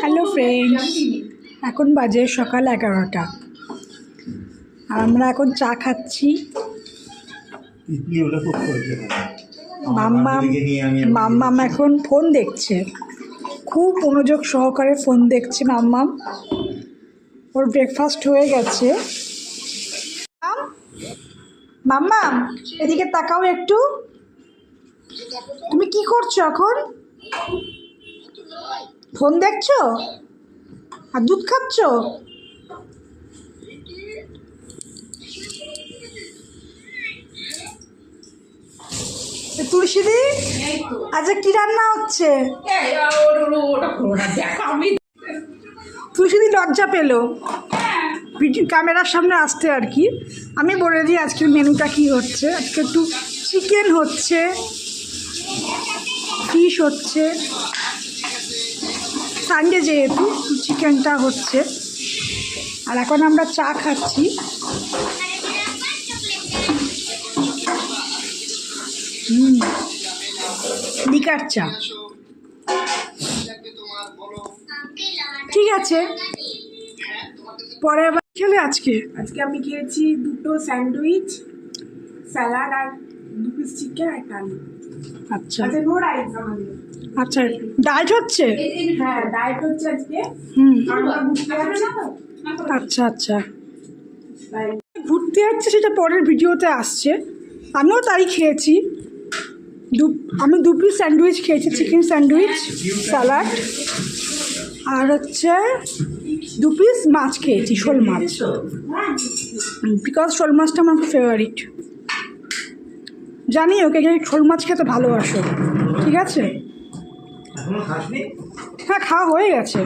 Hello friends, এখন বাজে সকাল 11টা আর আমরা এখন চা খাচ্ছি। মাম্মাম এখন ফোন দেখছে, খুব মনোযোগ সহকারে ফোন দেখছে মাম্মাম। ওর ব্রেকফাস্ট হয়ে গেছে। মাম্মাম এদিকে তাকাও একটু। তুমি কি করছো এখন? ফোন দেখছো আর দুধ খাচ্ছ? তুলসীদি, আচ্ছা কি রান্না হচ্ছে? তুলসীদি লজ্জা পেলো ক্যামেরার সামনে আসতে আর কি। আমি বলে দিই আজকের মেনুটা কি হচ্ছে। আজকে একটু চিকেন হচ্ছে, ফিশ হচ্ছে, সানডে যেহেতু চিকেনটা হচ্ছে। আর এখন আমরা চা খাচ্ছি। লিকার চা। ঠিক আছে, পরে আবার খেলে। আজকে আমি খেয়েছি দুটো স্যান্ডউইচ, স্যালাড আর 2 পিস চিকেন আর আলু। আচ্ছা নো রাইস আমাদের। আচ্ছা, ডায়েট হচ্ছে? হ্যাঁ, ডায়েট হচ্ছে আজকে। আমরা ঘুরতে যাচ্ছি তো। আচ্ছা আচ্ছা, ঘুরতে যাচ্ছে সেটা পরের ভিডিওতে আসছে। আমিও তাই খেয়েছি। আমি 2 পিস স্যান্ডউইচ খেয়েছি, চিকেন স্যান্ডউইচ, স্যালাড, আর হচ্ছে 2 পিস মাছ খেয়েছি, শোল মাছ। বিকজ শোল মাছটা আমার খুব ফেভারিট। জানি ওকে শোল মাছ খেতে ভালোবাসো। ঠিক আছে, হ্যাঁ খাওয়া হয়ে গেছে।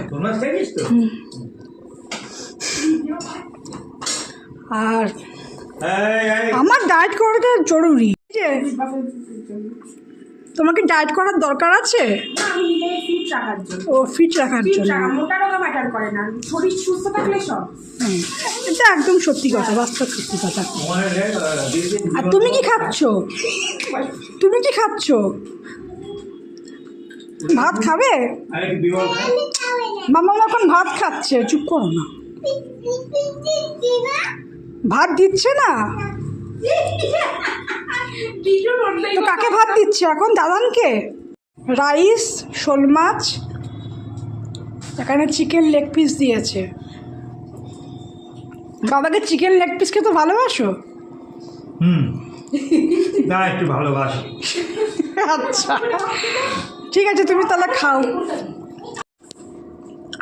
আর আমার ডায়েট করাটা জরুরি। তোমাকে ডায়েট করার দরকার আছে? আমি নিজেকে ফিট রাখার জন্য। ও ফিট রাখার জন্য। মোটা রোগা ম্যাটার করে না, শরীর সুস্থ থাকলে সব। এটা একদম সত্যি কথা, বাস্তব সত্যি কথা। আর তুমি কি খাচ্ছ? তুমি কি খাচ্ছ? ভাত খাবে? মামা এখন ভাত খাচ্ছে। চুপ করো না, ভাত দিচ্ছে না তো কাকে ভাত দিচ্ছে এখন? দাদানকে। রাইস, শোল মাছ, এখানে চিকেন লেগ পিস দিয়েছে। বাবাকে চিকেন লেগ পিস খেতে ভালোবাসো? না, একটু ভালোবাসি। আচ্ছা ঠিক আছে, তুমি তাহলে খাও।